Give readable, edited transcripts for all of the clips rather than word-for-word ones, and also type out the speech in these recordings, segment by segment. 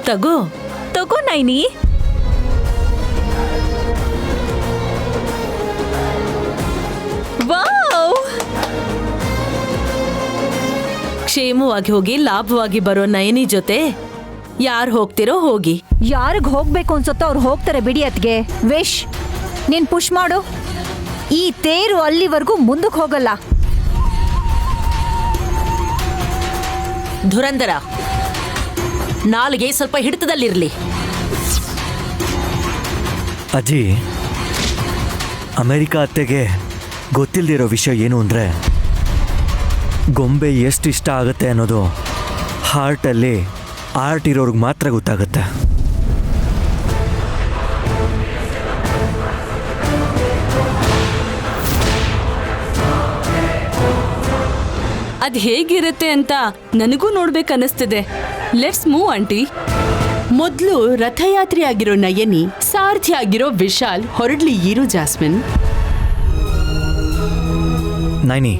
ತಗೋ ತಗೋ ನೈನಿ. ವಾವ್! ಕ್ಷೇಮವಾಗಿ ಹೋಗಿ ಲಾಭವಾಗಿ ಬರೋ ನಯನಿ ಜೊತೆ ಯಾರು ಹೋಗ್ತಿರೋ ಹೋಗಿ. ಯಾರಿಗ್ ಹೋಗ್ಬೇಕು ಅನ್ಸುತ್ತೋ ಅವ್ರು ಹೋಗ್ತಾರೆ ಬಿಡಿ. ಅತ್ಗೆ ವಿಶ್, ನೀನ್ ಪುಷ್ ಮಾಡು. ಈ ತೇರು ಅಲ್ಲಿವರೆಗೂ ಮುಂದಕ್ಕೆ ಹೋಗಲ್ಲ. ಧುರಂಧರ, ನಾಲ್ಗೆ ಸ್ವಲ್ಪ ಹಿಡಿತದಲ್ಲಿರ್ಲಿ. ಅಜ್ಜಿ, ಅಮೆರಿಕ ಅತ್ತೆಗೆ ಗೊತ್ತಿಲ್ಲದಿರೋ ವಿಷಯ ಏನು ಅಂದರೆ, ಗೊಂಬೆ ಎಷ್ಟು ಇಷ್ಟ ಆಗುತ್ತೆ ಅನ್ನೋದು ಹಾರ್ಟಲ್ಲಿ ಆರ್ಟ್ ಇರೋರ್ಗೆ ಮಾತ್ರ ಗೊತ್ತಾಗುತ್ತೆ. ಅದ್ ಹೇಗಿರುತ್ತೆ ಅಂತ ನನಗೂ ನೋಡ್ಬೇಕನ್ನಿಸ್ತಿದೆ. Let's move aunty. ಮೊದಲು ರಥಯಾತ್ರೆ ಆಗಿರೋ ನಯನಿ, ಸಾರಥಿ ಆಗಿರೋ ವಿಶಾಲ್ ಹೊರಡ್ಲಿ. ಇರು ಜಾಸ್ಮಿನ್. ನೈನಿ,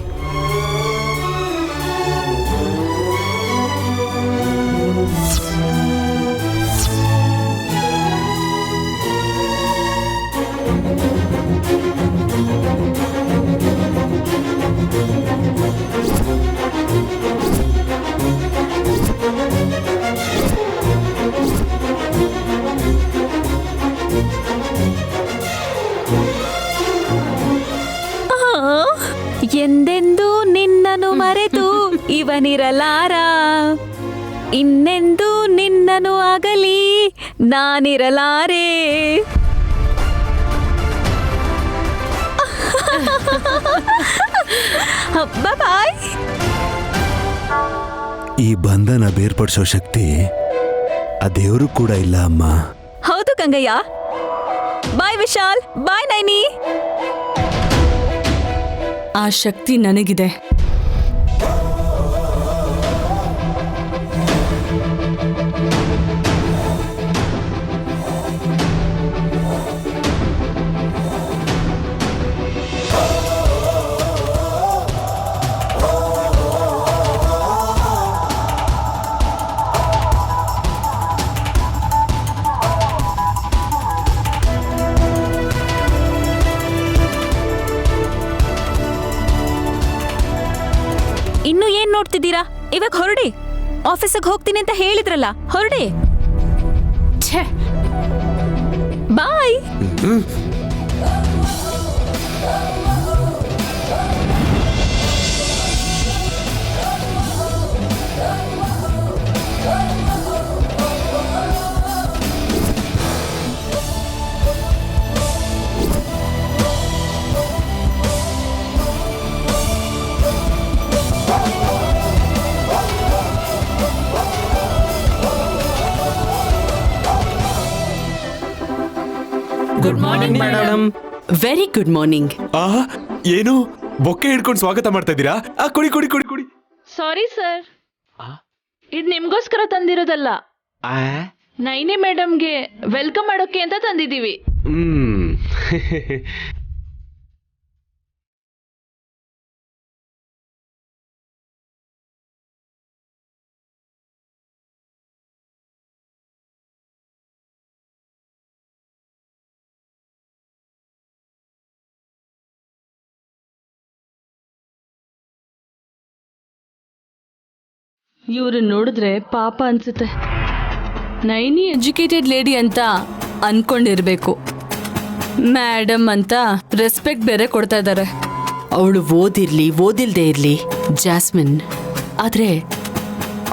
ಎಂದೆಂದೂ ನಿನ್ನನು ಮರೆತು ಇವನಿರಲಾರ, ಇನ್ನೆಂದೂ ನಿನ್ನನು ಆಗಲಿ ನಾನಿರಲಾರೆ. ಬಾಯ್. ಈ ಬಂಧನ ಬೇರ್ಪಡಿಸೋ ಶಕ್ತಿ ಆ ದೇವರು ಕೂಡ ಇಲ್ಲ ಅಮ್ಮ. ಹೌದು ಗಂಗಯ್ಯ. ಬಾಯ್ ವಿಶಾಲ್, ಬಾಯ್ ನೈನಿ. ಆ ಶಕ್ತಿ ನನಗಿದೆ. ಇನ್ನು ಏನ್ ನೋಡ್ತಿದ್ದೀರಾ? ಇವಾಗ ಹೊರಡಿ. ಆಫೀಸಿಗೆ ಹೋಗ್ತೀನಿ ಅಂತ ಹೇಳಿದ್ರಲ್ಲ, ಹೊರಡಿ. Bye. Good morning madam. Very good morning. ಏನು ಬೊಕ್ಕೆ ಹಿಡ್ಕೊಂಡು ಸ್ವಾಗತ ಮಾಡ್ತಾ ಇದ್ದೀರಾ? ಕುಡಿ ಕುಡಿ ಕುಡಿ ಕುಡಿ. ಸಾರಿ ಸರ್, ಇದು ನಿಮ್ಗೋಸ್ಕರ ತಂದಿರೋದಲ್ಲ, ನೈನಿ ಮೇಡಮ್ಗೆ ವೆಲ್ಕಮ್ ಮಾಡೋಕೆ ಅಂತ ತಂದಿದ್ದೀವಿ. ಇವ್ರು ನೋಡಿದ್ರೆ ಪಾಪ ಅನ್ಸುತ್ತೆ. ನೈನಿ ಎಜುಕೇಟೆಡ್ ಲೇಡಿ ಅಂತ ಅನ್ಕೊಂಡಿರ್ಬೇಕು. ಮೇಡಮ್ ಅಂತ ರೆಸ್ಪೆಕ್ಟ್ ಬೇರೆ ಕೊಡ್ತಾ ಇದ್ದಾರೆ. ಅವಳು ಓದಿರ್ಲಿ ಓದಿಲ್ದೇ ಇರ್ಲಿ ಜಾಸ್ಮಿನ್, ಆದ್ರೆ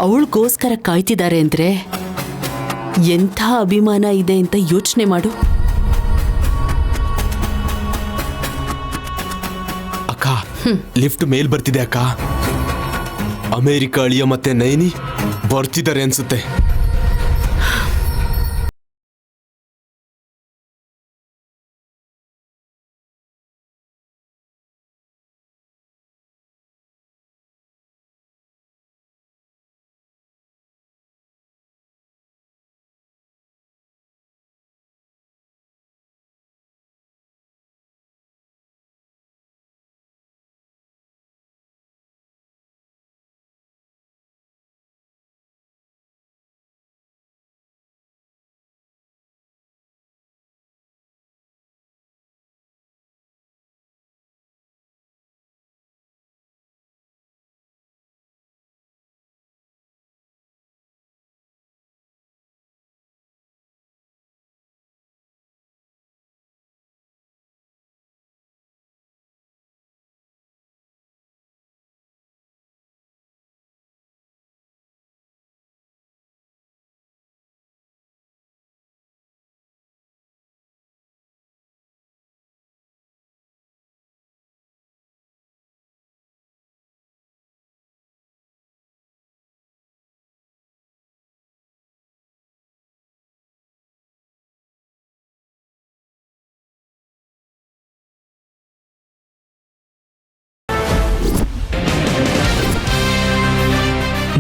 ಅವಳಿಗೋಸ್ಕರ ಕಾಯ್ತಿದ್ದಾರೆ ಅಂದ್ರೆ ಎಂಥ ಅಭಿಮಾನ ಇದೆ ಅಂತ ಯೋಚನೆ ಮಾಡು. ಅಕ್ಕ, ಲಿಫ್ಟ್ ಮೇಲ್ ಬರ್ತಿದೆ ಅಕ್ಕ. ಅಮೆರಿಕ ಅಳಿಯ ಮತ್ತೆ ನೈನಿ ಬರ್ತಿದ್ದಾರೆ ಅನ್ಸುತ್ತೆ.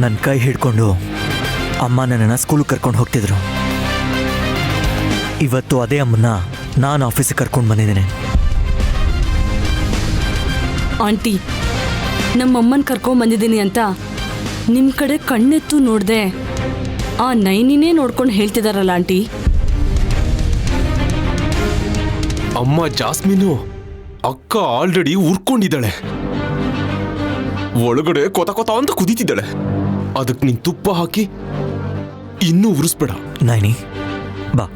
ನನ್ನ ಕೈ ಹಿಡ್ಕೊಂಡು ಅಮ್ಮ ನನ್ನನ್ನು ಸ್ಕೂಲಿಗೆ ಕರ್ಕೊಂಡು ಹೋಗ್ತಿದ್ರು. ಇವತ್ತು ಅದೇ ಅಮ್ಮನ್ನ ನಾನು ಆಫೀಸಿಗೆ ಕರ್ಕೊಂಡು ಬಂದಿದ್ದೇನೆ. ಆಂಟಿ, ನಮ್ಮಮ್ಮನ ಕರ್ಕೊಂಬಂದಿದ್ದೀನಿ ಅಂತ ನಿಮ್ಮ ಕಡೆ ಕಣ್ಣೆತ್ತು ನೋಡ್ದೆ ಆ ನೈನಿನೇ ನೋಡ್ಕೊಂಡು ಹೇಳ್ತಿದಾರಲ್ಲ ಆಂಟಿ. ಅಮ್ಮ ಜಾಸ್ಮಿನು ಅಕ್ಕ ಆಲ್ರೆಡಿ ಉರ್ಕೊಂಡಿದ್ದಾಳೆ. ಒಳಗಡೆ ಕೊತ ಕೊತ ಅಂತ ಕುದೀತಿದ್ದಾಳೆ. ಅದಕ್ಕೆ ನೀನ್ ತುಪ್ಪ ಹಾಕಿ ಇನ್ನೂ ಉರಿಸ್ಬೇಡ. ನೈನಿ ಬಾ.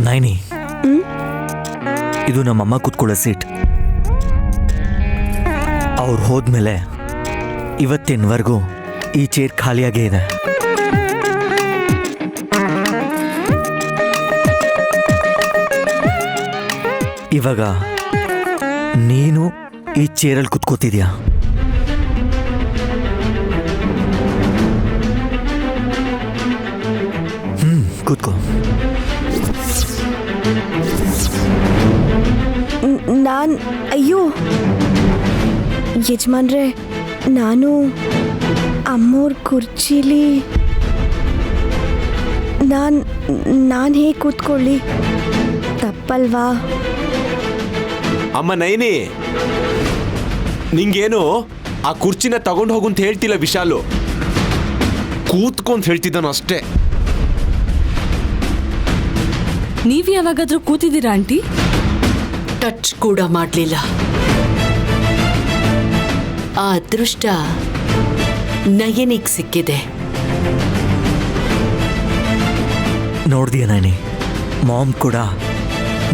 ನೈನಿ, ಇದು ನಮ್ಮಮ್ಮ ಕೂತ್ಕೊಳ್ಳೋ ಸೀಟ್. ಅವ್ರು ಹೋದ್ಮೇಲೆ ಇವತ್ತಿನವರೆಗೂ ಈ ಚೇರ್ ಖಾಲಿಯಾಗೇ ಇದೆ. ಇವಾಗ ನೀನು ಈ ಚೇರಲ್ಲಿ ಕೂತ್ಕೋತಿದ್ಯಾ. ಕೂತ್ಕೋ. ಅಯ್ಯೋ ಯಜಮಾನ್ರೆ, ನಾನು ಅಮ್ಮೋರ್ ಕುರ್ಚಿಲಿ ನಾನು ಹೇಗೆ ಕೂತ್ಕೊಳ್ಳಿ? ತಪ್ಪಲ್ವಾ? ಅಮ್ಮ ನೈನಿ, ನಿಂಗೇನು ಆ ಕುರ್ಚಿನ ತಗೊಂಡು ಹೋಗು ಅಂತ ಹೇಳ್ತಿಲ್ಲ ವಿಶಾಲು, ಕೂತ್ಕೊಂತ ಹೇಳ್ತಿದ್ದಾನ ಅಷ್ಟೇ. ನೀವ್ ಯಾವಾಗಾದ್ರೂ ಕೂತಿದ್ದೀರಾ ಆಂಟಿ? ಟಚ್ ಕೂಡ ಮಾಡಲಿಲ್ಲ. ಆ ಅದೃಷ್ಟ ನಯನಿಗೆ ಸಿಕ್ಕಿದೆ. ನೋಡ್ದೀಯ ನಾನಿ, ಮಾಮ್ ಕೂಡ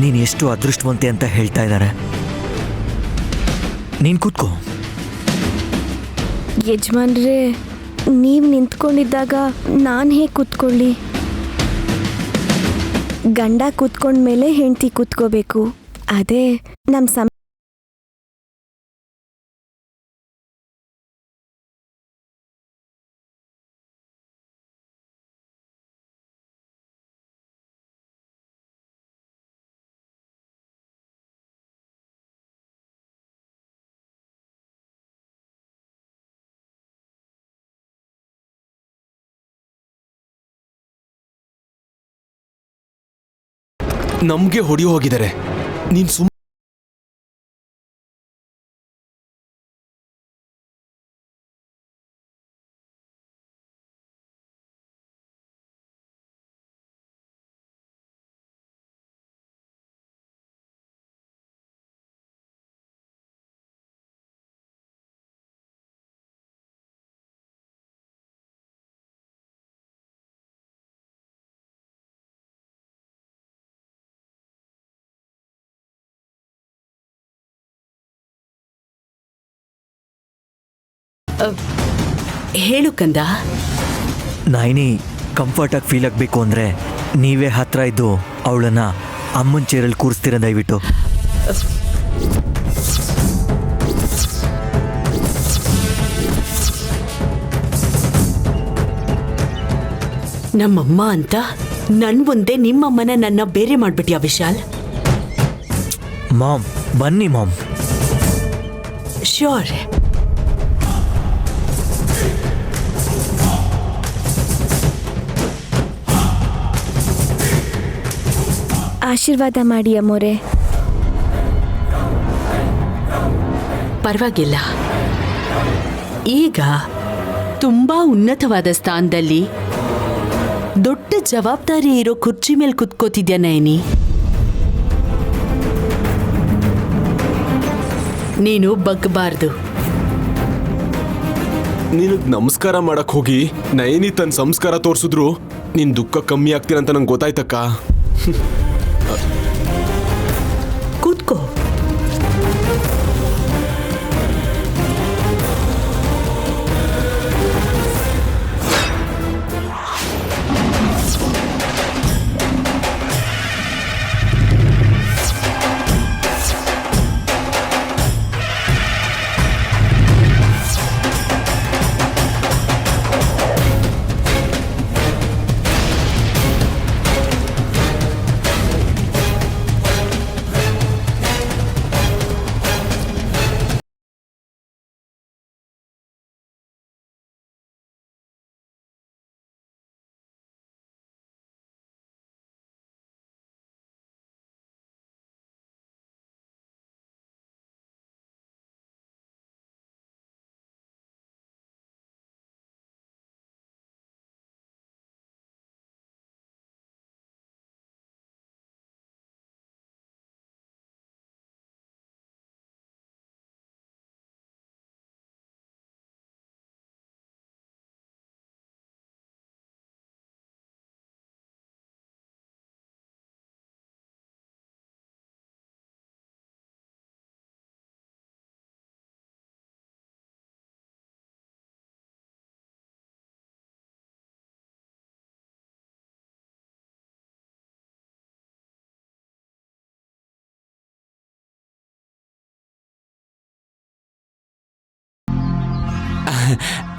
ನೀನು ಎಷ್ಟು ಅದೃಷ್ಟವಂತೆ ಅಂತ ಹೇಳ್ತಾ ಇದ್ದಾರೆ. ನೀನು ಕೂತ್ಕೋ. ಯಜಮಾನ್ರೆ, ನೀವು ನಿಂತ್ಕೊಂಡಿದ್ದಾಗ ನಾನು ಹೇಗೆ ಕೂತ್ಕೊಳ್ಳಿ? ಗಂಡ ಕೂತ್ಕೊಂಡ್ಮೇಲೆ ಹೆಂಡತಿ ಕೂತ್ಕೋಬೇಕು. ಅದೇ ನಮ್ಮ ನಮ್ಗೆ ಹೊಡೆಯೋ ಹೋಗಿದ್ದಾರೆ. ನೀನ್ ಸುಮ್ ಹೇಳು ಕಂದ. ನಾಯಿನಿ ಕಂಫರ್ಟಾಗಿ ಫೀಲ್ ಆಗಬೇಕು ಅಂದರೆ ನೀವೇ ಹತ್ರ ಇದ್ದು ಅವಳನ್ನು ಅಮ್ಮನ ಚೇರಲ್ಲಿ ಕೂರಿಸ್ತೀರ ದಯವಿಟ್ಟು. ನಮ್ಮಮ್ಮ ಅಂತ ನನ್ ಮುಂದೆ ನಿಮ್ಮಮ್ಮನ ನನ್ನ ಬೇರೆ ಮಾಡ್ಬಿಟ್ಯಾ ವಿಶಾಲ್? ಮಾಮ್, ಬನ್ನಿ ಮಾಮ್. ಶ್ಯೂರ್. ಆಶೀರ್ವಾದ ಮಾಡಿ ಅಮ್ಮೋರೆ. ಪರವಾಗಿಲ್ಲ. ಈಗ ತುಂಬಾ ಉನ್ನತವಾದ ಸ್ಥಾನದಲ್ಲಿ ದೊಡ್ಡ ಜವಾಬ್ದಾರಿ ಇರೋ ಕುರ್ಚಿ ಮೇಲೆ ಕುತ್ಕೋತಿದ್ಯಾ ನಯನಿ. ನೀನು ಬಗ್ಬಾರ್ದು. ನಿನಗ್ ನಮಸ್ಕಾರ ಮಾಡಕ್ ಹೋಗಿ ನಯನಿ ತನ್ನ ಸಂಸ್ಕಾರ ತೋರ್ಸಿದ್ರು ನಿನ್ ದುಃಖ ಕಮ್ಮಿ ಆಗ್ತೀರಂತ ನಂಗೆ ಗೊತ್ತಾಯ್ತಕ್ಕ. ಕೂತ್ಕೋ.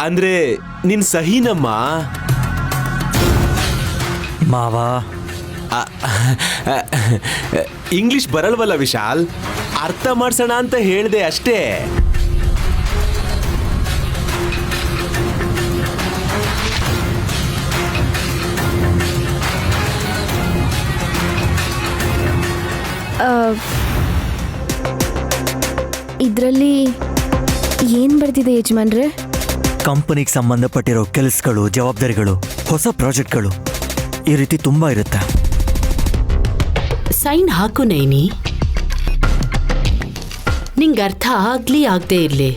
ಅಂದ್ರೆ ನಿನ್ ಸಹಿನಮ್ಮ. ಮಾವ, ಇಂಗ್ಲಿಷ್ ಬರಲ್ವಲ್ಲ ವಿಶಾಲ್, ಅರ್ಥ ಮಾಡ್ಸೋಣ ಅಂತ ಹೇಳ್ದೆ ಅಷ್ಟೇ. ಇದರಲ್ಲಿ ಏನ್ ಬರ್ದಿದೆ ಯಜಮಾನ್ರೆ? ಕಂಪನಿಗೆ ಸಂಬಂಧಪಟ್ಟಿರೋ ಕೆಲಸಗಳು, ಜವಾಬ್ದಾರಿಗಳು, ಹೊಸ ಪ್ರಾಜೆಕ್ಟ್ಗಳು, ಈ ರೀತಿ ತುಂಬಾ ಇರುತ್ತೆ. ಸೈನ್ ಹಾಕು ನೈನಿ. ನಿಂಗೆ ಅರ್ಥ ಆಗ್ಲಿ ಆಗದೆ ಇರ್ಲಿ,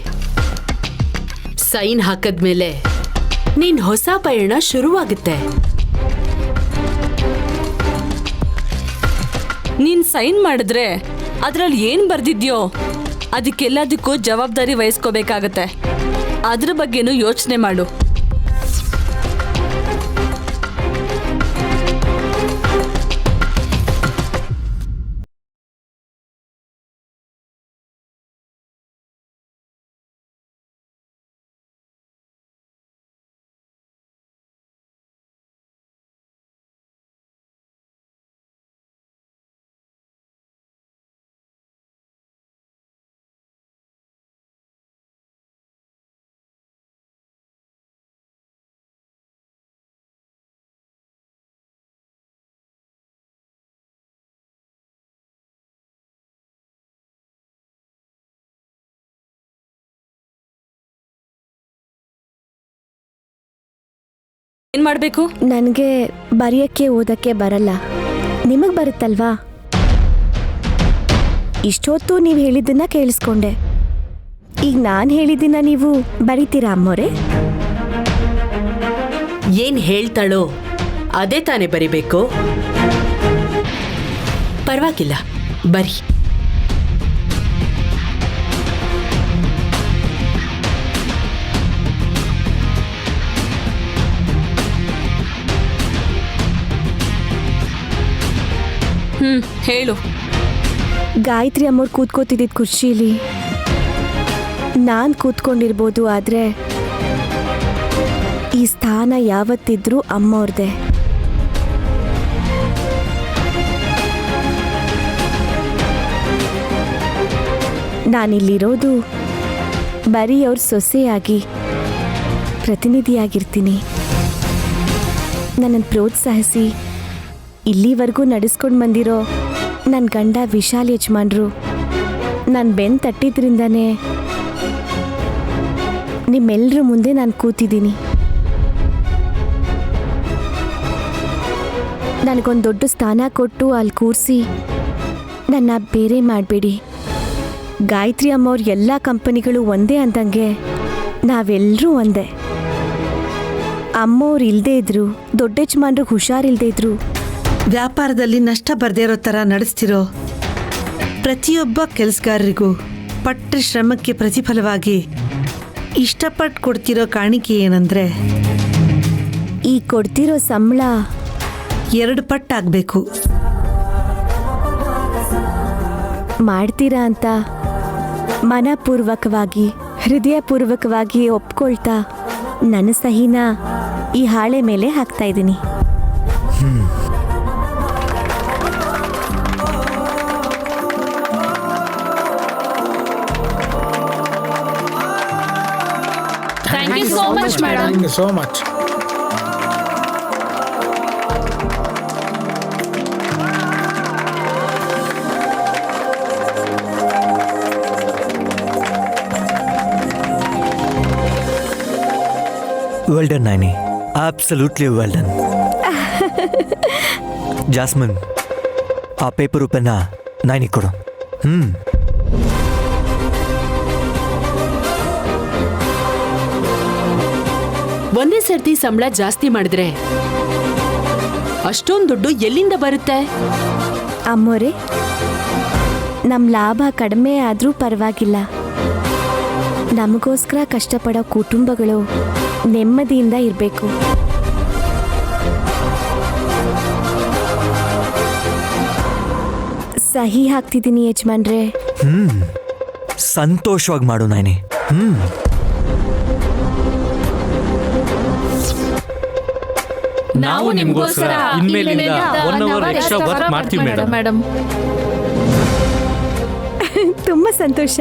ಸೈನ್ ಹಾಕದ್ಮೇಲೆ ನಿನ್ ಹೊಸ ಪಯಣ ಶುರುವಾಗುತ್ತೆ. ನೀನ್ ಸೈನ್ ಮಾಡಿದ್ರೆ ಅದ್ರಲ್ಲಿ ಏನ್ ಬರ್ದಿದ್ಯೋ ಅದಕ್ಕೆಲ್ಲದಕ್ಕೂ ಜವಾಬ್ದಾರಿ ವಹಿಸ್ಕೋಬೇಕಾಗತ್ತೆ. ಅದ್ರ ಬಗ್ಗೆನೂ ಯೋಚನೆ ಮಾಡು. ಏನ್ ಮಾಡ್ಬೇಕು? ನನಗೆ ಬರೆಯಕ್ಕೆ ಓದಕ್ಕೆ ಬರಲ್ಲ. ನಿಮಗ್ ಬರುತ್ತಲ್ವಾ? ಇಷ್ಟೊತ್ತು ನೀವು ಹೇಳಿದ್ದನ್ನ ಕೇಳಿಸ್ಕೊಂಡೆ. ಈಗ ನಾನು ಹೇಳಿದ್ದನ್ನ ನೀವು ಬರೀತೀರಾ ಅಮ್ಮೋರೆ? ಏನ್ ಹೇಳ್ತಾಳೋ ಅದೇ ತಾನೇ ಬರಿಬೇಕು. ಪರವಾಗಿಲ್ಲ, ಬರಿ. ಹೇಳು. ಗಾಯತ್ರಿ ಅಮ್ಮೋರು ಕೂತ್ಕೋತಿದ್ದಿದ್ದ ಕುರ್ಚೀಲಿ ನಾನು ಕೂತ್ಕೊಂಡಿರ್ಬೋದು, ಆದರೆ ಈ ಸ್ಥಾನ ಯಾವತ್ತಿದ್ರೂ ಅಮ್ಮವ್ರದೇ. ನಾನಿಲ್ಲಿರೋದು ಬರೀ ಅವ್ರ ಸೊಸೆಯಾಗಿ, ಪ್ರತಿನಿಧಿಯಾಗಿರ್ತೀನಿ. ನನ್ನನ್ನು ಪ್ರೋತ್ಸಾಹಿಸಿ ಇಲ್ಲಿವರೆಗೂ ನಡೆಸ್ಕೊಂಡು ಬಂದಿರೋ ನನ್ನ ಗಂಡ ವಿಶಾಲ್ ಯಜಮಾನ್ರು ನನ್ನ ಬೆನ್ನು ತಟ್ಟಿದ್ರಿಂದನೇ ನಿಮ್ಮೆಲ್ಲರ ಮುಂದೆ ನಾನು ಕೂತಿದ್ದೀನಿ. ನನಗೊಂದು ದೊಡ್ಡ ಸ್ಥಾನ ಕೊಟ್ಟು ಅಲ್ಲಿ ಕೂರಿಸಿ ನನ್ನ ಬೇರೆ ಮಾಡಬೇಡಿ. ಗಾಯತ್ರಿ ಅಮ್ಮವ್ರ ಎಲ್ಲ ಕಂಪನಿಗಳು ಒಂದೇ ಅಂದಂಗೆ ನಾವೆಲ್ಲರೂ ಒಂದೇ. ಅಮ್ಮವ್ರು ಇಲ್ಲದೇ ಇದ್ರು, ದೊಡ್ಡ ಯಜಮಾನ್ರಿಗೆ ಹುಷಾರಿಲ್ಲದೆ ಇದ್ರು, ವ್ಯಾಪಾರದಲ್ಲಿ ನಷ್ಟ ಬರ್ದೇ ಇರೋ ಥರ ನಡೆಸ್ತಿರೋ ಪ್ರತಿಯೊಬ್ಬ ಕೆಲಸಗಾರರಿಗೂ ಪಟ್ಟ ಶ್ರಮಕ್ಕೆ ಪ್ರತಿಫಲವಾಗಿ ಇಷ್ಟಪಟ್ಟು ಕೊಡ್ತಿರೋ ಕಾಣಿಕೆ ಏನಂದ್ರೆ ಈ ಕೊಡ್ತಿರೋ ಸಂಬಳ 2 ಪಟ್ಟಾಗಬೇಕು. ಮಾಡ್ತೀರಾ ಅಂತ ಮನಪೂರ್ವಕವಾಗಿ, ಹೃದಯಪೂರ್ವಕವಾಗಿ ಒಪ್ಕೊಳ್ತಾ ನನ್ನ ಸಹಿನ ಈ ಹಾಳೆ ಮೇಲೆ ಹಾಕ್ತಾ ಇದ್ದೀನಿ. Thank you so much madam. so much. Well done Naini, absolutely well done. Jasmine, ಆ ಪೇಪರ್ ಪೆನ್ನ ನೈನಿ ಕೊಡು. ಒಂದೇ ಸರ್ತಿ ಸಂಬಳ ಜಾಸ್ತಿ ಮಾಡಿದ್ರೆ ಅಷ್ಟೊಂದು ದುಡ್ಡು ಎಲ್ಲಿಂದ ಬರುತ್ತೆ? ಅಮ್ಮೋರೆ, ನಮ್ಮ ಲಾಭ ಕಡಿಮೆ ಆದರೂ ಪರವಾಗಿಲ್ಲ. ನಮಗೋಸ್ಕರ ಕಷ್ಟಪಡೋ ಕುಟುಂಬಗಳು ನೆಮ್ಮದಿಯಿಂದ ಇರಬೇಕು. ಸಹಿ ಹಾಕ್ತಿದ್ದೀನಿ ಯಜಮಾನ್ರೆ. ಸಂತೋಷವಾಗಿ ಮಾಡು ನೈನಿ. ನಾವು ನಿಮ್ಗೋಸ್ಕರ ಇನ್ಮೇಲಿಂದ 1 hour extra work ಮಾಡ್ತೀವಿ ಮೇಡಮ್. ತುಂಬ ಸಂತೋಷ.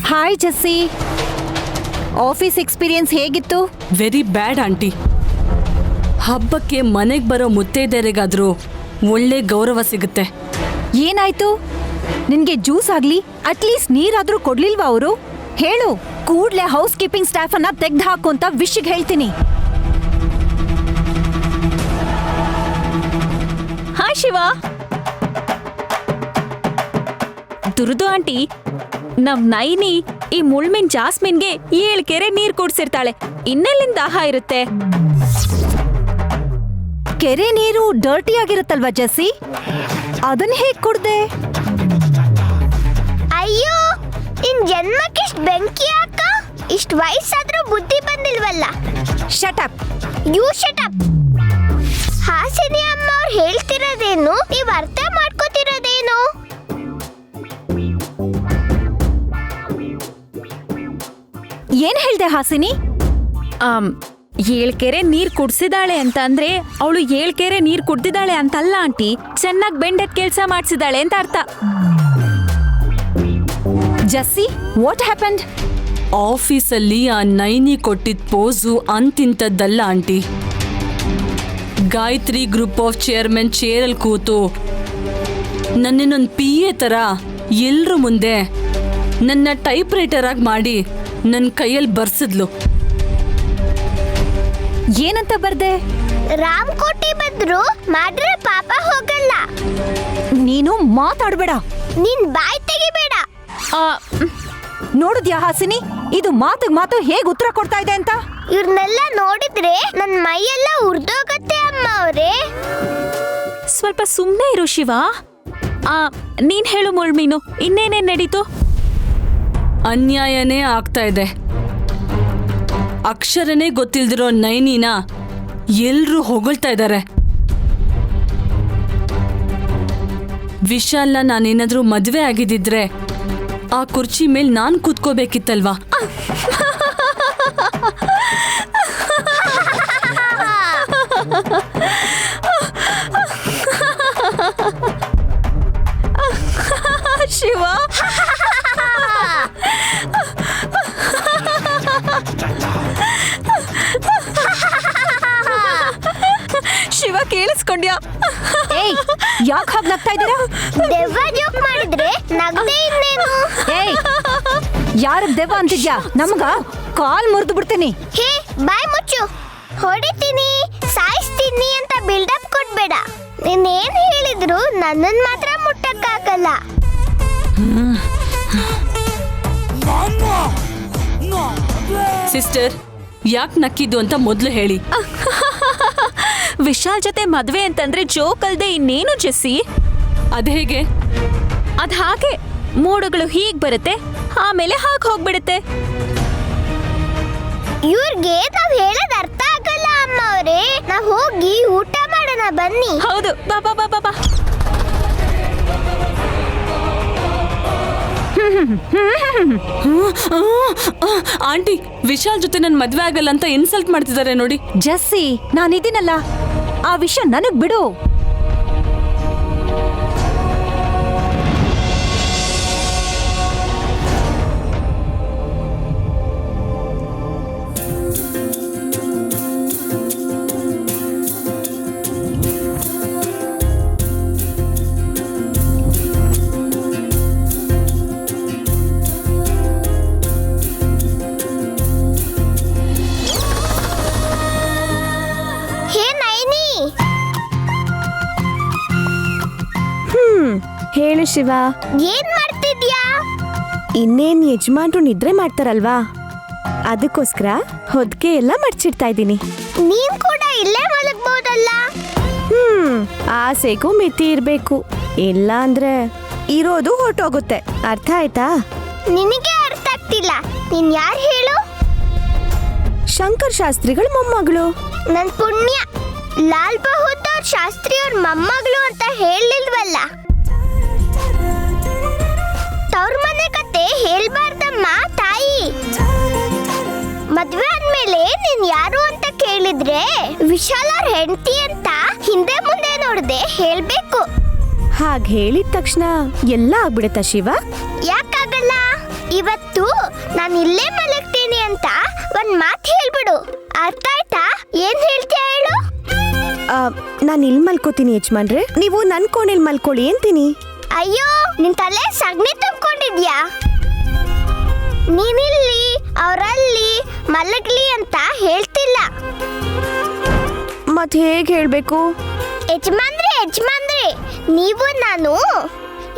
ಹಾಯ್ ಜಸ್ಸಿ, ಆಫೀಸ್ ಎಕ್ಸ್ಪೀರಿಯನ್ಸ್ ಹೇಗಿತ್ತು? Very bad aunty. ಹಬ್ಬಕ್ಕೆ ಮನೆಗೆ ಬರೋ ಮುತ್ತೈದೆಯರಿಗಾದ್ರೂ ಒಳ್ಳೆ ಗೌರವ ಸಿಗುತ್ತೆ. ಏನಾಯ್ತು? ನಿನ್ಗೆ ಜ್ಯೂಸ್ ಆಗ್ಲಿ ಅಟ್ಲೀಸ್ಟ್ ನೀರಾದ್ರೂ ಕೊಡ್ಲಿಲ್ವಾ ಅವರು? ಹೇಳು, ಕೂಡ್ಲೆ ಹೌಸ್ ಕೀಪಿಂಗ್ ಸ್ಟಾಫ್ ಅನ್ನ ತೆಗ್ದು ಹಾಕು ಅಂತ ವಿಶ್ಗೆ ಹೇಳ್ತೀನಿ. ಹಾಯ್ ಶಿವ. ದುರ್ದು ಆಂಟಿ, ನಮ್ ನೈನಿ ಈ ಮುಳ್ಮಿನ್ ಜಾಸ್ಮಿನ್ಗೆ 7 ಕೆರೆ ನೀರ್ ಕುಡ್ಸಿರ್ತಾಳೆ. ಇನ್ನೆಲ್ಲಿಂದ ದಾಹ ಇರುತ್ತೆ? ಕೆರೆ ನೀರು ಡರ್ಟಿ ಆಗಿರುತ್ತಲ್ವಾ ಜಸ್ಸಿ, ಅದನ್ನ ಹೇಗ್ ಕುಡ್ದೆ? ಅಯ್ಯೋ, ನಿನ್ ಜನ್ಮಕ್ಕಿಷ್ಟು ಬೆಂಕಿ ಅಕ್ಕ. ಇಷ್ಟು ವಯಸ್ಸಾದ್ರೂ ಬುದ್ಧಿ ಬಂದಿಲ್ವಲ್ಲ. Shut up. You shut up. Hasini ಅಮ್ಮ ಅವ್ರು ಹೇಳ್ತಿರೋದೇನು, ನೀವ್ ಅರ್ಥ ಮಾಡ್ಕೋತಿರೋದೇನು? ಏನ್ ಹೇಳ್ದೆ ಹಾಸಿನಿ? 7 ಕೆರೆ ನೀರ್ ಕುಡ್ಸಿದಾಳೆ ಅಂತ ಅಂದ್ರೆ ಅವಳು 7 ಕೆರೆ ನೀರ್ ಕುಡ್ದಿದ್ದಾಳೆ ಅಂತಲ್ಲ ಆಂಟಿ, ಚೆನ್ನಾಗಿ ಬೆಂಡೆತ್ ಕೆಲ್ಸ ಮಾಡ್ಸಿದಾಳೆ ಅಂತ ಅರ್ಥ. Jassi, what happened? ಆಫೀಸಲ್ಲಿ ಆ ನೈನಿ ಕೊಟ್ಟಿದ್ದ ಪೋಸು ಅಂತಿಂತದ್ದಲ್ಲ aunty. Gayatri group of chairman ಚೇರಲ್ಲಿ ಕೂತು ನನ್ನನ್ನೊಂದು PA ಥರ ಎಲ್ರ ಮುಂದೆ ನನ್ನ ಟೈಪ್ ರೈಟರ್ ಆಗಿ ಮಾಡಿ ನನ್ನ ಕೈಯಲ್ಲಿ ಬರ್ಸಿದ್ಲು. ಏನಂತ ಬರ್ದೆ? ರಾಮ್ ಕೋಟಿ ಬದ್ರು ಮಾಡ್ರೆ ಪಾಪ ಹೋಗಲ್ಲ. ನೀನು ಮಾತಾಡ್ಬೇಡ. ನಿನ್ ಬಾಯ್ ತೆಗಿಬೇಡ. ನೋಡಿದ್ಯಾ ಹಾಸಿನಿ, ಇದು ಮಾತು ಹೇಗ್ ಉತ್ತರ ಕೊಡ್ತಾ ಇದೆ ಅಂತ? ಇವ್ರನ್ನೆಲ್ಲ ನೋಡಿದ್ರೆ ನನ್ ಮೈಯೆಲ್ಲ ಉರ್ದೋಗತ್ತೆ ಅಮ್ಮ ಅವ್ರೆ. ಸ್ವಲ್ಪ ಸುಮ್ಮನೆ ಇರು ಶಿವ. ನೀನ್ ಹೇಳು ಮುಳ್ಮೀನು, ಇನ್ನೇನೇನ್ ನಡೀತು? ಅನ್ಯಾಯನೇ ಆಗ್ತಾ ಇದೆ. ಅಕ್ಷರನೇ ಗೊತ್ತಿಲ್ದಿರೋ ನೈನಿನ ಎಲ್ರೂ ಹೊಗಳ್ತಾ ಇದ್ದಾರೆ. ವಿಶಾಲ್ನ ನಾನೇನಾದ್ರೂ ಮದ್ವೆ ಆಗಿದ್ದಿದ್ರೆ ಆ ಕುರ್ಚಿ ಮೇಲೆ ನಾನ್ ಕೂತ್ಕೋಬೇಕಿತ್ತಲ್ವಾ? ಶಿವ, ಶಿವ ಕೇಳಿಸ್ಕೊಂಡ್ಯಾ? ಏಯ್, ಯಾಕೆ ಹಾಗೆ ನಗ್ತಾ ಇದ್ದೀರಾ? ದೆವ್ವ ಜೋಕ್ ಮಾಡಿದ್ರೆ ನಗ್ದೇ ಇನ್ನೇನು? ಏಯ್, ಯಾರಿಗೆ ದೆವ್ವ ಅಂತಿದ್ಯಾ? ನಮ್ಗ ಕಾಲ್ ಮುರಿದು ಬಿಡ್ತೀನಿ. ಹೇ, ಬಾಯ್ ಮುಚ್ಚು. ಹೊಡಿತೀನಿ, ಸಾಯಿಸ್ತೀನಿ ಅಂತ ಬಿಲ್ಡಪ್ ಕೊಡ್ಬೇಡ. ನೀನೇನ್ ಹೇಳಿದ್ರು ನನ್ನನ್ ಮಾತ್ರ ಮುಟ್ಟಕ್ಕಾಗಲ್ಲ. ಸಿಸ್ಟರ್, ಯಾಕೆ ನಕ್ಕಿದ್ದು ಅಂತ ಮೊದಲು ಹೇಳಿ. ವಿಶಾಲ್ ಜೊತೆ ಮದ್ವೆ ಅಂತಂದ್ರೆ ಜೋಕ್ ಅಲ್ದೆ ಇನ್ನೇನು ಜೆಸ್ಸಿ? ಅದ್ ಹೇಗೆ? ಅದ್ ಹಾಗೆ ಮೋಡಗಳು ಹೀಗ್ ಬರುತ್ತೆ, ಆಮೇಲೆ ಹಾಗೆ ಹೋಗ್ಬಿಡುತ್ತೆ. ಇವ್ರಿಗೆ ನಾವ್ ಹೇಳೋದ್ ಅರ್ಥ ಆಗಲ್ಲ ಅಮ್ಮ ಅವ್ರೆ. ನಾವ್ ಹೋಗಿ ಊಟ ಮಾಡೋಣ ಬನ್ನಿ. ಹೌದು, ಬಾ ಬಾ ಬಾ ಬಾ ಬಾ. ಆಂಟಿ, ವಿಶಾಲ್ ಜೊತೆ ನನ್ ಮದ್ವೆ ಆಗಲ್ಲ ಅಂತ ಇನ್ಸಲ್ಟ್ ಮಾಡ್ತಿದ್ದಾರೆ ನೋಡಿ. ಜಸ್ಸಿ, ನಾನಿದ್ದೀನಲ್ಲ, ಆ ವಿಷಯ ನನಗ್ ಬಿಡು. ಹೇಳು ಶಿವ, ಏನ್ ಮಾಡ್ತಿದ್ಯಾ? ಇನ್ನೇನ್ ಯಜಮಾನ್ರು ನಿದ್ರೆ ಮಾಡ್ತಾರಲ್ವಾ, ಅದಕ್ಕೋಸ್ಕರ ಹೊದ್ಗೆ ಎಲ್ಲ ಮಡ್ಚಿಡ್ತಾ ಇದ್ದೀನಿ. ನೀನ್ ಕೂಡ ಇಲ್ಲೇ ಮಲಗ್ಬೋದಲ್ಲ. ಆಸೆಗೂ ಮಿತಿ ಇರ್ಬೇಕು, ಇಲ್ಲ ಅಂದ್ರೆ ಇರೋದು ಹೊರಟೋಗುತ್ತೆ. ಅರ್ಥ ಆಯ್ತಾ? ನಿನಗೆ ಅರ್ಥ ಆಗ್ತಿಲ್ಲ. ನೀನ್ ಯಾರು ಹೇಳು? ಶಂಕರ್ ಶಾಸ್ತ್ರಿಗಳ ಮೊಮ್ಮಗಳು. ನನ್ ಪುಣ್ಯ, ಲಾಲ್ ಬಹದ್ದೂರ್ ಶಾಸ್ತ್ರಿ ಅವ್ರ ಮೊಮ್ಮಗಳು ಅಂತ ಹೇಳಿಲ್ವಲ್ಲ. ತವ್ರ ಮನೆ ಕತೆ ಹೇಳ್ಬಾರ್ದಮ್ಮ ತಾಯಿ. ಮದ್ವೆ ಆದ್ಮೇಲೆ ನೀನ್ ಯಾರು ಅಂತ ಕೇಳಿದ್ರೆ ವಿಶಾಲ್ ಅವ್ರ ಹೆಂಡತಿ ಅಂತ ಹಿಂದೆ ಮುಂದೆ ನೋಡದೆ ಹೇಳ್ಬೇಕು. ಹಾಗೆ ಹೇಳಿದ ತಕ್ಷಣ ಎಲ್ಲ ಆಗ್ಬಿಡುತ್ತಾ ಶಿವ? ಯಾಕಾಗಲ್ಲ? ಇವತ್ತು ನಾನು ಇಲ್ಲೇ ಮಲಗ್ತೀನಿ ಅಂತ ಒಂದ್ ಮಾತು ಹೇಳ್ಬಿಡು. ಅರ್ಥ ಆಯ್ತಾ? ಏನ್ ಹೇಳ್ತೀಯ ಹೇಳು? ನಾನು ಇಲ್ಲಿ ಮಲ್ಕೋತೀನಿ ಯಜಮಾನ್ರೆ, ನೀವು ನನ್ ಕೋಣೆಲ್ ಮಲ್ಕೊಳ್ಳಿ ಅಂತೀನಿ. ಅಯ್ಯೋ, ನಿನ್ ತಲೆ ಸಗಣಿ ತುಂಬಿಕೊಂಡಿದ್ಯಾ? ನೀನಿಲ್ಲಿ ಅವರಲ್ಲಿ ಮಲಗ್ಲಿ ಅಂತ ಹೇಳ್ತಿಲ್ಲ. ಮತ್ ಹೇಗ್ ಹೇಳ್ಬೇಕು? ಯಜಮಾನ್ರೆ, ನೀವು ನಾನು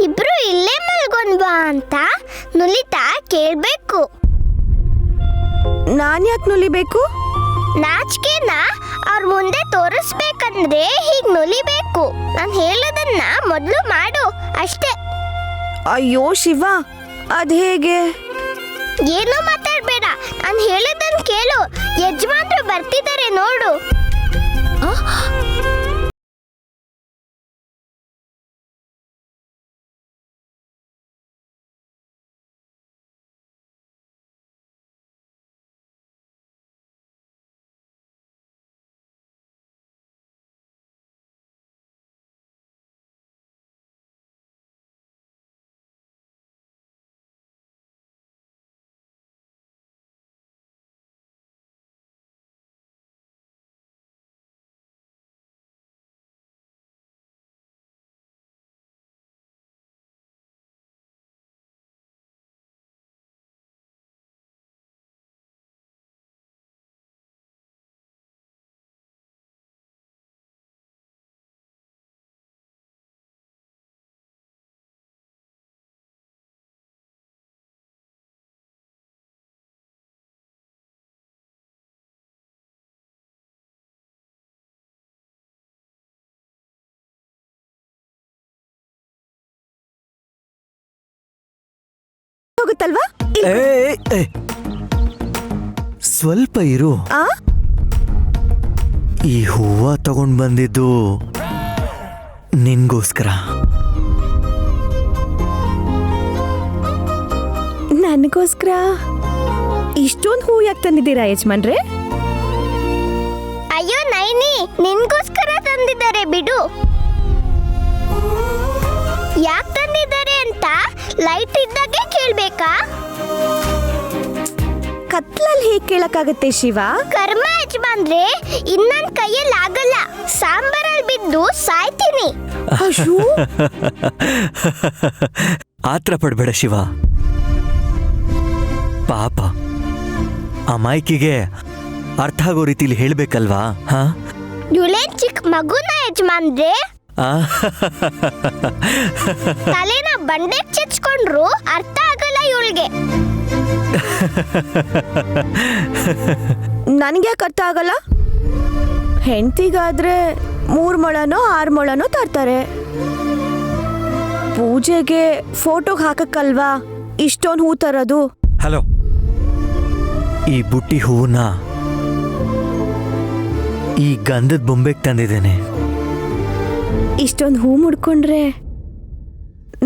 ಇಬ್ರು ಇಲ್ಲೇ ಮಲ್ಗೊಂಡ್ವಾ ಅಂತ ನುಲಿತಾ ಕೇಳ್ಬೇಕು. ನಾನ್ ಯಾಕೆ ನುಲಿಬೇಕು? ನಾಚಿಕೆನ ಅವ್ರ ಮುಂದೆ ತೋರಿಸ್ಬೇಕಂದ್ರೆ ಹೀಗ್ ನುಲಿಬೇಕು. ನಾನು ಹೇಳೋದನ್ನ ಮೊದಲು ಮಾಡು ಅಷ್ಟೇ. ಅಯ್ಯೋ ಶಿವ, ಅದ್ ಹೇಗೆ? ಏನು ಮಾತಾಡ್ಬೇಡ, ನಾನು ಹೇಳೋದನ್ನ ಕೇಳು. ಯಜಮಾನ್ರು ಬರ್ತಿದ್ದಾರೆ ನೋಡು. ಗೊತ್ತಾಗತ್ತಲ್ವಾ? ಏ, ಸ್ವಲ್ಪ ಇರು. ಆ ಈ ಹೂವ ತಗೊಂಡ್ ಬಂದಿದ್ದು ನಿನ್ಗೋಸ್ಕರ. ನನಗೋಸ್ಕರ ಇಷ್ಟೊಂದು ಹೂ ಯಾಕೆ ತಂದಿದ್ದೀರಾ ಯಜಮಾನ್ರೆ? ಅಯ್ಯೋ ನೈನಿ, ನಿನ್ಗೋಸ್ಕರ ತಂದಿದ್ದಾರೆ ಬಿಡು. ಯಾಕೆ ತಂದಿದ್ದಾರೆ ಅಂತ ಲೈಟ್ ಇದ್ದಾಗೆ ಕೇಳ್ಬೇಕಾ? ಕತ್ಲಲ್ಲಿ ಹೇಗೆ ಕೇಳಕ್ಕಾಗತ್ತೆ ಶಿವ? ಕರ್ಮ ಯಜಮಾನ್ರೆ, ಇನ್ನನ್ ಕೈಯಲ್ಲಿ ಆಗಲ್ಲ. ಸಾಂಬಾರಲ್ಲಿ ಬಿದ್ದು ಸಾಯ್ತೀನಿ. ಆತ್ರ ಪಡ್ಬೇಡ ಶಿವ. ಪಾಪ ಅಮಾಯ್ಕಿಗೆ ಅರ್ಥ ಆಗೋ ರೀತಿಲಿ ಹೇಳ್ಬೇಕಲ್ವಾ? ಹಾ, ಇವಳೇನ್ ಚಿಕ್ಕ ಮಗುನ ಯಜಮಾನ್ರೆ? ತಲೆನ ಬಂಡೆಗೆ ಚಚ್ಕೊಂಡ್ರು ಅರ್ಥ ಆಗಲ್ಲ ಇವಳಿಗೆ. ನನಗೆ ಅರ್ಥ ಆಗಲ್ಲ. ಹೆಂಡತಿಗಾದ್ರೆ 3 ಮೊಳನೋ 6 ಮೊಳನೋ ತರ್ತಾರೆ. ಪೂಜೆಗೆ ಫೋಟೋಗೆ ಹಾಕಕ್ಕಲ್ವಾ ಇಷ್ಟೊಂದು ಹೂ ತರೋದು? ಹಲೋ, ಈ ಬುಟ್ಟಿ ಹೂವನ್ನ ಈ ಗಂಧದ ಬೊಂಬೆಗೆ ತಂದಿದ್ದೇನೆ. ಇಷ್ಟೊಂದು ಹೂ ಮುಡ್ಕೊಂಡ್ರೆ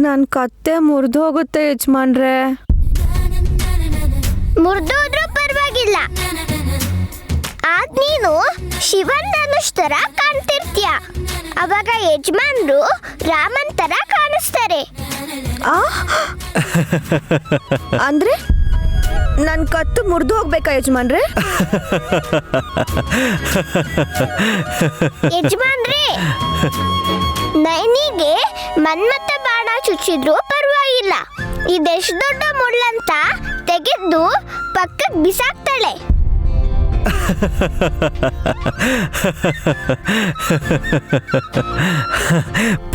ನನ್ ಕತ್ತೆ ಮುರಿದು ಹೋಗುತ್ತೆ ಯಜಮಾನ್ರೆ. ಮುರಿದೋದ್ರೂ ಪರವಾಗಿಲ್ಲ, ಆದ್ ನೀನು ಶಿವನ್ ಧನುಷ್ ತರ ಕಾಣ್ತಿರ್ತೀಯ. ಅವಾಗ ಯಜಮಾನ್ರು ರಾಮನ್ ತರ ಕಾಣಿಸ್ತಾರೆ. ಅಂದ್ರೆ ನನ್ ಕತ್ತು ಮುರಿದು ಹೋಗ್ಬೇಕಾ ಯಜಮಾನ್ರೆ? ಯಜಮಾನ್ರೆ, ನೈನಿಗೆ ಮನ್ಮಥ ಬಾಣ ಚುಚ್ಚಿದ್ರು ಪರವಾಗಿಲ್ಲ. ಇದೆಷ್ಟು ದೊಡ್ಡ ಮುಳ್ಳಂತ ತೆಗೆದು ಪಕ್ಕಕ್ಕೆ ಬಿಸಾಕ್ತಾಳೆ.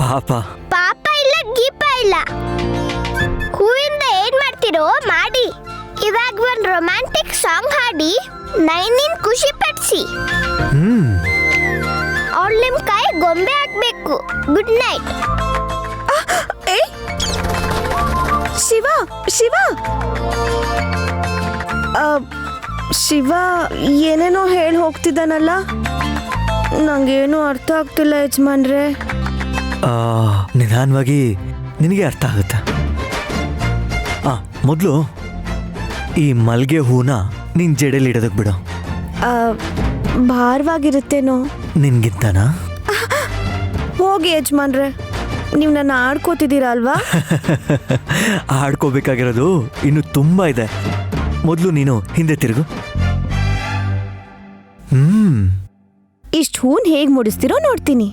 ಪಾಪ ಪಾಪ ಇಲ್ಲ ಗೀಪ ಇಲ್ಲ. ಹೂವಿಂದ ಏನ್ ಮಾಡ್ತಿರೋ ಮಾಡಿ. ಇವಾಗ ಒಂದ್ ರೊಮ್ಯಾಂಟಿಕ್ ಸಾಂಗ್ ಹಾಡಿ ನೈನಿನ್ ಖುಷಿ ಪಡಿಸಿ. ಅವಳು ನಿಮ್ ಕೈ ಗೊಂಬೆ ಆಗ್ಬೇಕು. Good night. ಶಿವ ಶಿವ ಶಿವ ಏನೇನೋ ಹೇಳಿ ಹೋಗ್ತಿದ್ದಾನಲ್ಲ, ನಂಗೇನು ಅರ್ಥ ಆಗ್ತಿಲ್ಲ ಯಜಮಾನ್ರೆ. ನಿಧಾನವಾಗಿ ನಿನಗೆ ಅರ್ಥ ಆಗುತ್ತೆ. ಮೊದಲು ಈ ಮಲ್ಗೆ ಹೂನ ನಿನ್ ಜಡೆಲಿ ಇಡೋದಕ್ಕೆ ಬಿಡು. ಭಾರವಾಗಿರುತ್ತೇನೋ ನಿನ್ಗಿಂತನಾ? ಹೋಗಿ ಯಜಮಾನ್ರೆ, ನೀವು ನನ್ನ ಆಡ್ಕೋತಿದ್ದೀರಾ ಅಲ್ವಾ? ಆಡ್ಕೋಬೇಕಾಗಿರೋದು ಇನ್ನು ತುಂಬಾ ಇದೆ. ಮೊದಲು ನೀನು ಹಿಂದೆ ತಿರುಗು. ಇಷ್ಟು ಹೂನ್ ಹೇಗ್ ಮುಡಿಸ್ತಿರೋ ನೋಡ್ತೀನಿ.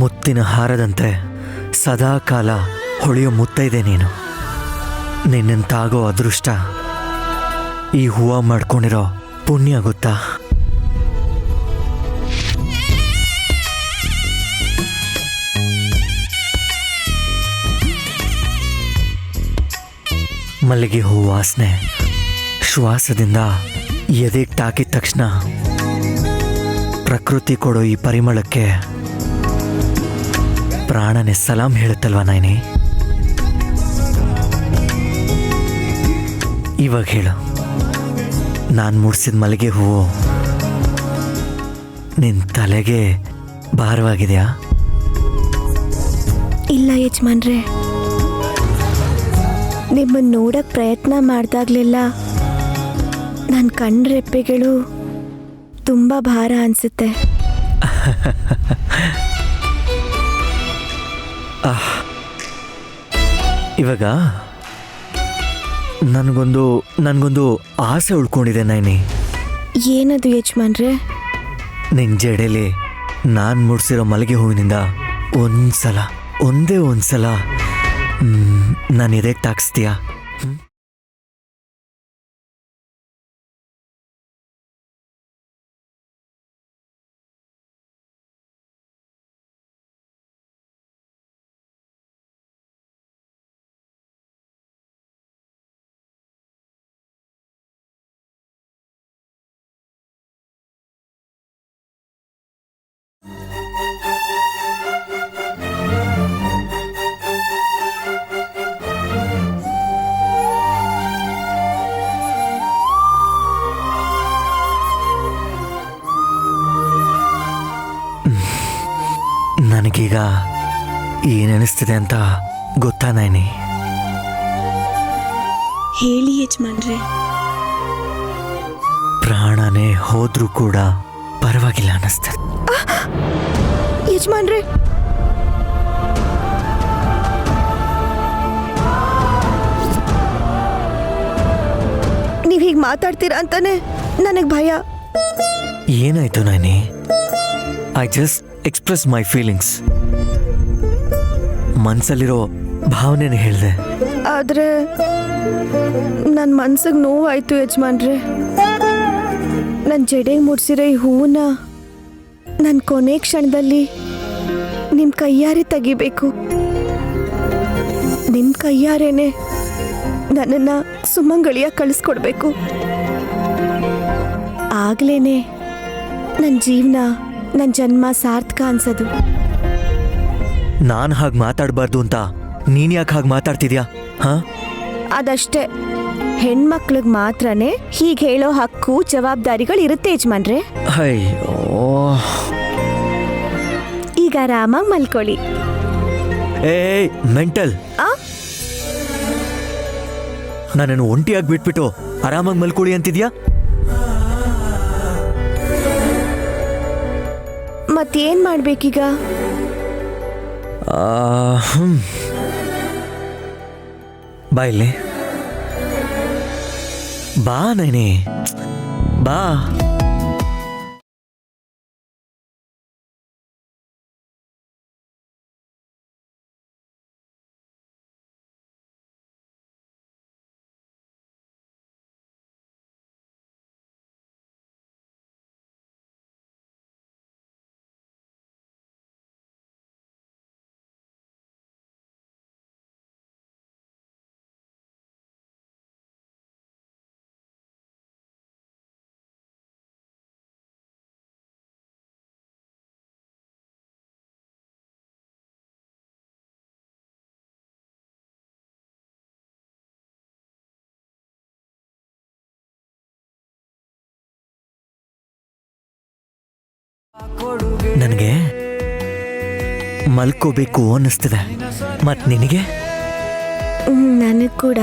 ಮುತ್ತಿನ ಹಾರದಂತೆ ಸದಾ ಕಾಲ ಹೊಳೆಯೋ ಮುತ್ತೈದೆ ನೀನು. ನಿನ್ನಂತಾಗೋ ಅದೃಷ್ಟ ಈ ಹೂವ ಮಾಡ್ಕೊಂಡಿರೋ ಪುಣ್ಯ ಗೊತ್ತಾ? ಮಲ್ಲಿಗೆ ಹೂ ವಾಸನೆ ಶ್ವಾಸದಿಂದ ಎದೆಗೆ ತಾಕಿದ ತಕ್ಷಣ ಪ್ರಕೃತಿ ಕೊಡೋ ಈ ಪರಿಮಳಕ್ಕೆ ಪ್ರಾಣನೇ ಸಲಾಂ ಹೇಳುತ್ತಲ್ವಾ ನೈನಿ? ಇವಾಗ ಹೇಳು, ನಾನು ಮುಡ್ಸಿದ ಮಲ್ಲಿಗೆ ಹೂವು ನಿನ್ನ ತಲೆಗೆ ಭಾರವಾಗಿದೆಯಾ? ಇಲ್ಲ ಯಜಮಾನ್ರೆ, ನಿಮ್ಮನ್ನು ನೋಡಕ್ ಪ್ರಯತ್ನ ಮಾಡ್ದಾಗ್ಲೆಲ್ಲ ನನ್ನ ಕಣ್ರೆಪ್ಪೆಗಳು ತುಂಬ ಭಾರ ಅನ್ಸುತ್ತೆ. ಇವಾಗ ನನಗೊಂದು ಆಸೆ ಉಳ್ಕೊಂಡಿದೆ ನೈನಿ. ಏನದು ಯಜಮಾನ್ರೆ? ನಿನ್ನ ಜಡೆಲಿ ನಾನು ಮುಡ್ಸಿರೋ ಮಲ್ಲಿಗೆ ಹೂವಿನಿಂದ ಒಂದೇ ಒಂದ್ಸಲ ನಾನು ಎದೆಗೆ ತಾಕಿಸ್ತೀಯಾ? ನನಗೀಗ ಏನೆನಿಸ್ತಿದೆ ಅಂತ ಗೊತ್ತಾ ನೈನಿ? ಹೇಳಿ ಯಜಮಾನ್ರೆ. ಪ್ರಾಣನೇ ಹೋದ್ರೂ ಕೂಡ ಪರವಾಗಿಲ್ಲ ಅನ್ನಿಸ್ತದೆ. ಯಜಮಾನ್ರೆ, ನೀವ್ ಹೀಗೆ ಮಾತಾಡ್ತೀರಾ ಅಂತಾನೆ ನನಗೆ ಭಯ. ಏನಾಯ್ತು Naini? I just express my feelings. ಮನ್ಸಲ್ಲಿರೋ ಭಾವನೆನ ಹೇಳಿದೆ. ಆದ್ರೆ ನನ್ನ ಮನ್ಸಿಗೆ ನೋವಾಯ್ತು ಯಜಮಾನ್ರೆ. ನನ್ನ ಜಡೆಗೆ ಮುಡ್ಸಿರೋ ಈ ಹೂವನ್ನ ನನ್ನ ಕೊನೆ ಕ್ಷಣದಲ್ಲಿ ನಿಮ್ಮ ಕೈಯಾರೆ ತೆಗಿಬೇಕು. ನಿಮ್ಮ ಕೈಯಾರೇನೆ ನನ್ನನ್ನು ಸುಮಂಗಳಿಯ ಕಳಿಸ್ಕೊಡ್ಬೇಕು. ಆಗ್ಲೇನೆ ನನ್ನ ಜೀವನ, ನನ್ನ ಜನ್ಮ ಸಾರ್ಥಕ ಅನ್ಸೋದು. ನಾನು ಹಾಗೆ ಮಾತಾಡಬಾರ್ದು ಅಂತ ನೀನು ಯಾಕೆ ಹಾಗೆ ಮಾತಾಡ್ತಿದ್ಯಾ? ಹಾ, ಅದಷ್ಟೇ. ಹೆಣ್ಮಕ್ಳಿಗೆ ಮಾತ್ರನೇ ಹೀಗೆ ಹೇಳೋ ಹಕ್ಕು ಜವಾಬ್ದಾರಿಗಳು ಇರುತ್ತೆ ಯಜಮಾನ್ರೆ. ಅಯ್ಯೋ, ಈಗ ಆರಾಮಾಗಿ ಮಲ್ಕೊಳ್ಳಿ. ಏಯ್ ಮೆಂಟಲ್, ನನ್ನನ್ನು ಒಂಟಿಯಾಗಿ ಬಿಟ್ಬಿಟ್ಟು ಆರಾಮಾಗಿ ಮಲ್ಕೊಳ್ಳಿ ಅಂತಿದ್ಯಾ? ಮತ್ತೇನ್ ಮಾಡ್ಬೇಕೀಗ? ಬಾ ಇಲ್ಲಿ, ಬಾ ನೈನಿ, ಬಾ. ನನಗೆ ಮಲ್ಕೋಬೇಕು ಅನ್ನಿಸ್ತಿದೆ. ಮತ್ ನಿನಗೆ? ನನಗೆ ಕೂಡ.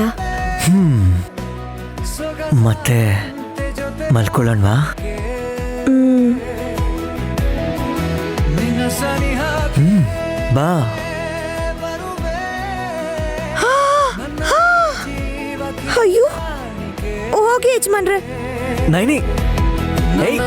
ಮತ್ತೆ ಮಲ್ಕೊಳ್ಳೋಣವಾ? ಬಾ. ಅಯ್ಯೋ, ಹೋಗಿ ಯಜಮಾನ್ರೆ. ನೈನಿ, ಏಯ್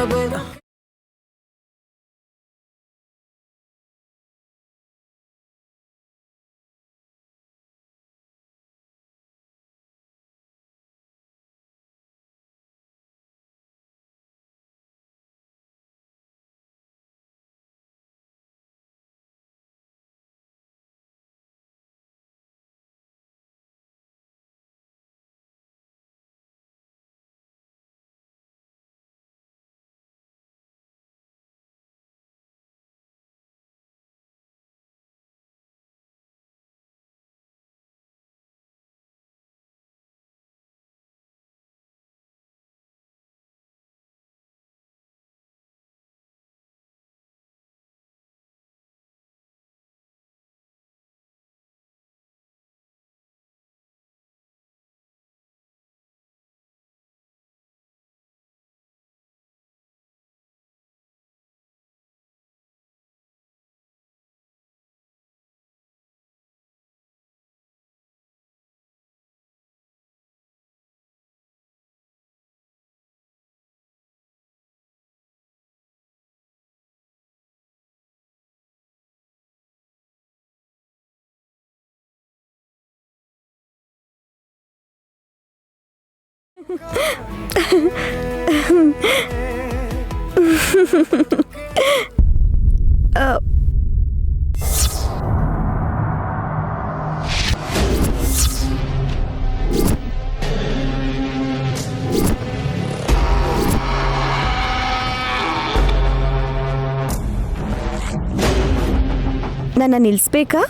ನನ್ನ ನಿಲ್ಲಿಸ್ಬೇಕಾ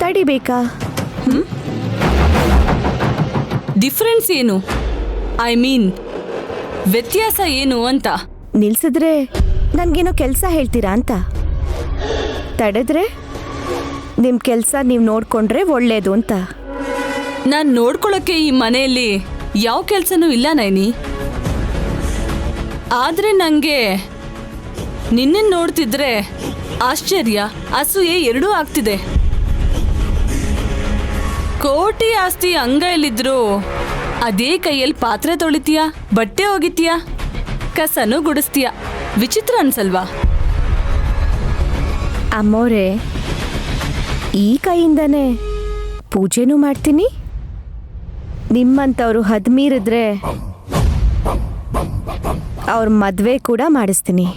ತಡಿಬೇಕಾ? ಡಿಫ್ರೆನ್ಸ್ ಏನು? ಐ ಮೀನ್ ವ್ಯತ್ಯಾಸ ಏನು ಅಂತ. ನಿಲ್ಸಿದ್ರೆ ನನ್ಗೇನೋ ಕೆಲಸ ಹೇಳ್ತೀರಾ ಅಂತ, ತಡೆದ್ರೆ ನಿಮ್ಮ ಕೆಲಸ ನೀವು ನೋಡ್ಕೊಂಡ್ರೆ ಒಳ್ಳೇದು ಅಂತ. ನಾನು ನೋಡ್ಕೊಳಕ್ಕೆ ಈ ಮನೆಯಲ್ಲಿ ಯಾವ ಕೆಲಸನೂ ಇಲ್ಲ ನೈನಿ. ಆದ್ರೆ ನಂಗೆ ನಿನ್ನನ್ನು ನೋಡ್ತಿದ್ರೆ ಆಶ್ಚರ್ಯ, ಅಸೂಯೆ ಎರಡೂ ಆಗ್ತಿದೆ. ಕೋಟಿ ಆಸ್ತಿ ಅಂಗೈಲಿದ್ರು ಅದೇ ಕೈಯಲ್ಲಿ ಪಾತ್ರೆ ತೊಳಿತೀಯ, ಬಟ್ಟೆ ಒಗಿತೀಯ, ಕಸನೂ ಗುಡಿಸ್ತೀಯ. ವಿಚಿತ್ರ ಅನ್ಸಲ್ವಾ? ಅಮ್ಮೋರೆ, ಈ ಕೈಯಿಂದನೇ ಪೂಜೆನೂ ಮಾಡ್ತೀನಿ. ನಿಮ್ಮಂಥವ್ರು ಹದ್ಮೀರಿದ್ರೆ ಅವ್ರ ಮದುವೆ ಕೂಡ ಮಾಡಿಸ್ತೀನಿ.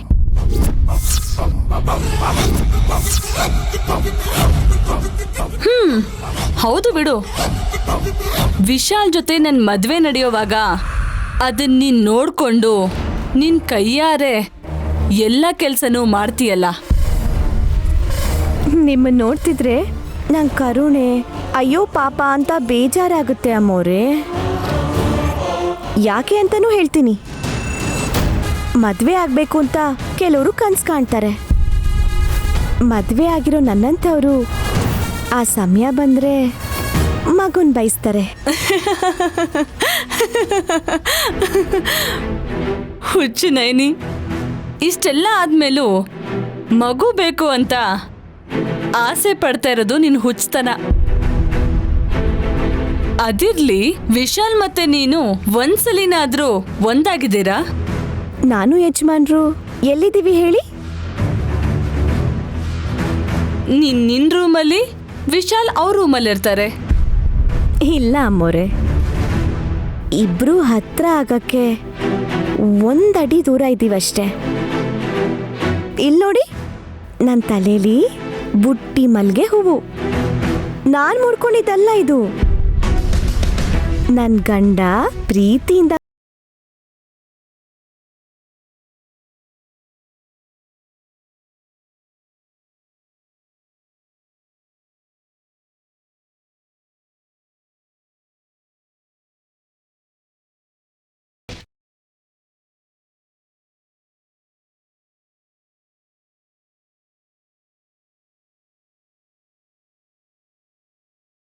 ಹೌದು ಬಿಡು. ವಿಶಾಲ್ ಜೊತೆ ನನ್ನ ಮದುವೆ ನಡೆಯುವಾಗ ಅದನ್ನ ನೀನ್ ನೋಡ್ಕೊಂಡು ನಿನ್ ಕೈಯಾರೆ ಎಲ್ಲ ಕೆಲಸನೂ ಮಾಡ್ತೀಯಲ್ಲ. ನಿಮ್ಮನ್ನ ನೋಡ್ತಿದ್ರೆ ನಂಗೆ ಕರುಣೆ, ಅಯ್ಯೋ ಪಾಪ ಅಂತ ಬೇಜಾರಾಗುತ್ತೆ ಅಮ್ಮೋರೆ. ಯಾಕೆ ಅಂತನೂ ಹೇಳ್ತೀನಿ. ಮದುವೆ ಆಗಬೇಕು ಅಂತ ಕೆಲವರು ಕನ್ಸು ಕಾಣ್ತಾರೆ. ಮದುವೆ ಆಗಿರೋ ನನ್ನಂಥವ್ರು ಆ ಸಮಯ ಬಂದರೆ ಮಗುನ್ ಬಯಸ್ತಾರೆ. ಹುಚ್ಚು ನೈನಿ, ಇಷ್ಟೆಲ್ಲ ಆದ್ಮೇಲೂ ಮಗು ಬೇಕು ಅಂತ ಆಸೆ ಪಡ್ತಾ ಇರೋದು ನಿನ್ ಹುಚ್ಚತನ. ಅದಿರ್ಲಿ, ವಿಶಾಲ್ ಮತ್ತೆ ನೀನು ಒಂದ್ಸಲಿನಾದ್ರೂ ಒಂದಾಗಿದ್ದೀರಾ? ನಾನು ಯಜಮಾನ್ರು ಎಲ್ಲಿದ್ದೀವಿ ಹೇಳಿ? ನಿನ್ ರೂಮಲ್ಲಿ, ವಿಶಾಲ್ ಅವ್ರ ರೂಮಲ್ಲಿ ಇರ್ತಾರೆ. ಇಲ್ಲ ಅಮ್ಮೋರೆ, ಇಬ್ರು ಹತ್ರ ಆಗಕ್ಕೆ 1 ಅಡಿ ದೂರ ಇದ್ದೀವಷ್ಟೇ. ಇಲ್ಲಿ ನೋಡಿ, ನನ್ನ ತಲೆಯಲ್ಲಿ ಬುಟ್ಟಿ ಮಲ್ಗೆ ಹೂವು. ನಾನು ಮುಡ್ಕೊಂಡಿದ್ದಲ್ಲ ಇದು. ನನ್ನ ಗಂಡ ಪ್ರೀತಿಯಿಂದ